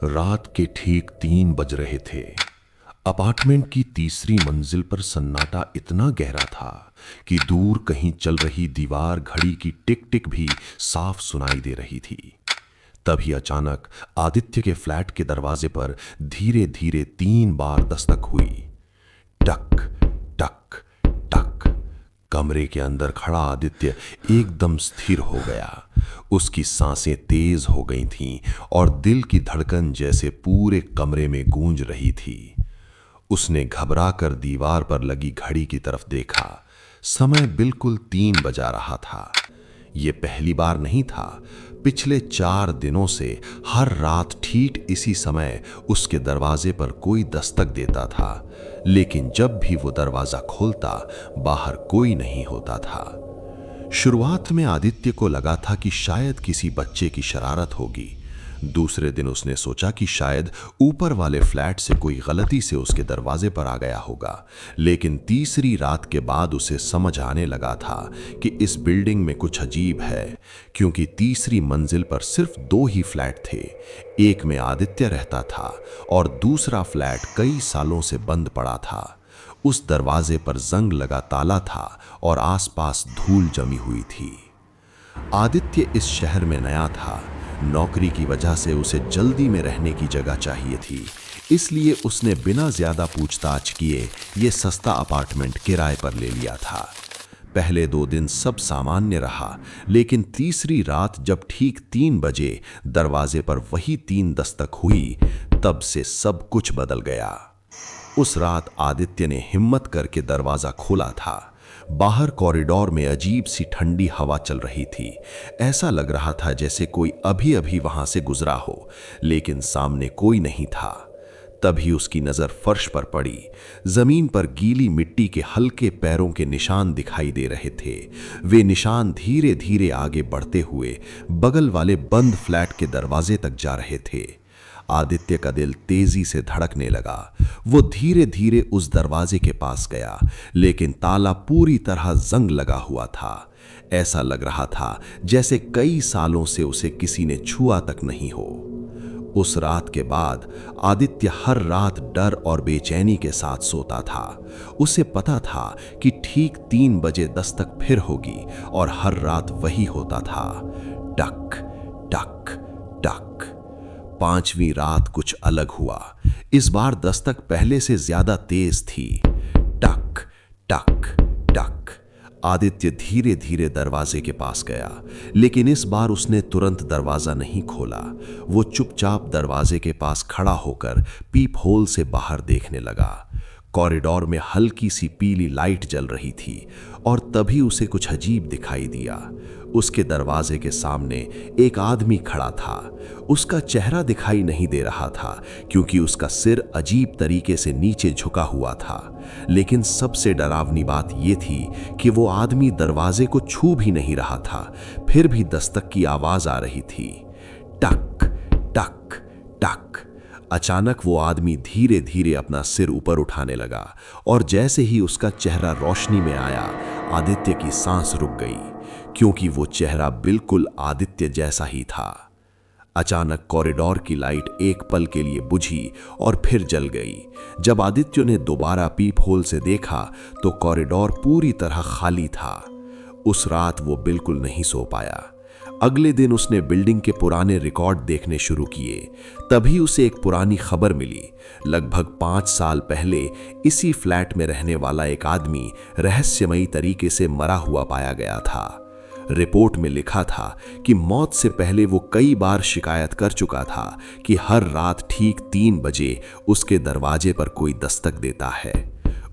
रात के ठीक 3 बज रहे थे। अपार्टमेंट की तीसरी मंजिल पर सन्नाटा इतना गहरा था कि दूर कहीं चल रही दीवार घड़ी की टिक टिक भी साफ सुनाई दे रही थी। तभी अचानक आदित्य के फ्लैट के दरवाजे पर धीरे धीरे 3 बार दस्तक हुई। टक टक टक। कमरे के अंदर खड़ा आदित्य एकदम स्थिर हो गया। उसकी सांसें तेज हो गई थीं और दिल की धड़कन जैसे पूरे कमरे में गूंज रही थी। उसने घबराकर दीवार पर लगी घड़ी की तरफ देखा। समय बिल्कुल 3 बजा रहा था। ये पहली बार नहीं था। पिछले 4 दिनों से हर रात ठीक इसी समय उसके दरवाजे पर कोई दस्तक देता था, लेकिन जब भी वो दरवाजा खोलता बाहर कोई नहीं होता था। शुरुआत में आदित्य को लगा था कि शायद किसी बच्चे की शरारत होगी। दूसरे दिन उसने सोचा कि शायद ऊपर वाले फ्लैट से कोई गलती से उसके दरवाजे पर आ गया होगा, लेकिन तीसरी रात के बाद उसे समझ आने लगा था कि इस बिल्डिंग में कुछ अजीब है, क्योंकि तीसरी मंजिल पर सिर्फ 2 ही फ्लैट थे। एक में आदित्य रहता था और दूसरा फ्लैट कई सालों से बंद पड़ा था। उस दरवाजे पर जंग लगा ताला था और आसपास धूल जमी हुई थी। आदित्य इस शहर में नया था। नौकरी की वजह से उसे जल्दी में रहने की जगह चाहिए थी, इसलिए उसने बिना ज्यादा पूछताछ किए ये सस्ता अपार्टमेंट किराए पर ले लिया था। पहले 2 दिन सब सामान्य रहा, लेकिन तीसरी रात जब ठीक 3 बजे दरवाजे पर वही 3 दस्तक हुई, तब से सब कुछ बदल गया। उस रात आदित्य ने हिम्मत करके दरवाजा खोला था। बाहर कॉरिडोर में अजीब सी ठंडी हवा चल रही थी। ऐसा लग रहा था जैसे कोई अभी अभी वहां से गुजरा हो, लेकिन सामने कोई नहीं था। तभी उसकी नजर फर्श पर पड़ी। जमीन पर गीली मिट्टी के हल्के पैरों के निशान दिखाई दे रहे थे। वे निशान धीरे धीरे आगे बढ़ते हुए बगल वाले बंद फ्लैट के दरवाजे तक जा रहे थे। आदित्य का दिल तेजी से धड़कने लगा। वो धीरे धीरे उस दरवाजे के पास गया, लेकिन ताला पूरी तरह जंग लगा हुआ था। ऐसा लग रहा था जैसे कई सालों से उसे किसी ने छुआ तक नहीं हो। उस रात के बाद आदित्य हर रात डर और बेचैनी के साथ सोता था। उसे पता था कि ठीक 3 बजे दस्तक फिर होगी और हर रात वही होता था। टक टक टक। 5वीं रात कुछ अलग हुआ। इस बार दस्तक पहले से ज्यादा तेज थी। टक टक टक। आदित्य धीरे धीरे दरवाजे के पास गया, लेकिन इस बार उसने तुरंत दरवाजा नहीं खोला। वो चुपचाप दरवाजे के पास खड़ा होकर पीप होल से बाहर देखने लगा। कॉरिडोर में हल्की सी पीली लाइट जल रही थी और तभी उसे कुछ अजीब दिखाई दिया। उसके दरवाजे के सामने एक आदमी खड़ा था। उसका चेहरा दिखाई नहीं दे रहा था, क्योंकि उसका सिर अजीब तरीके से नीचे झुका हुआ था। लेकिन सबसे डरावनी बात यह थी कि वो आदमी दरवाजे को छू भी नहीं रहा था, फिर भी दस्तक की आवाज आ रही थी। टक टक टक। अचानक वो आदमी धीरे धीरे अपना सिर ऊपर उठाने लगा और जैसे ही उसका चेहरा रोशनी में आया, आदित्य की सांस रुक गई, क्योंकि वो चेहरा बिल्कुल आदित्य जैसा ही था। अचानक कॉरिडोर की लाइट एक पल के लिए बुझी और फिर जल गई। जब आदित्य ने दोबारा पीप होल से देखा तो कॉरिडोर पूरी तरह खाली था। उस रात वो बिल्कुल नहीं सो पाया। अगले दिन उसने बिल्डिंग के पुराने रिकॉर्ड देखने शुरू किए। तभी उसे एक पुरानी खबर मिली। लगभग 5 साल पहले इसी फ्लैट में रहने वाला एक आदमी रहस्यमयी तरीके से मरा हुआ पाया गया था। रिपोर्ट में लिखा था कि मौत से पहले वो कई बार शिकायत कर चुका था कि हर रात ठीक 3 बजे उसके दरवाजे पर कोई दस्तक देता है।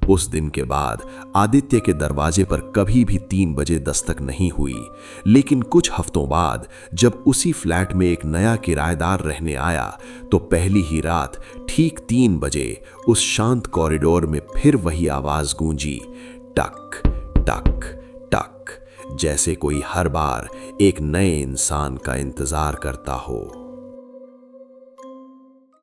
उस दिन के बाद आदित्य के दरवाजे पर कभी भी 3 बजे दस्तक नहीं हुई, लेकिन कुछ हफ्तों बाद जब उसी फ्लैट में एक नया किराएदार रहने आया तो पहली ही रात ठीक 3 बजे उस शांत कॉरिडोर में फिर वही आवाज गूंजी। टक टक टक। जैसे कोई हर बार एक नए इंसान का इंतजार करता हो।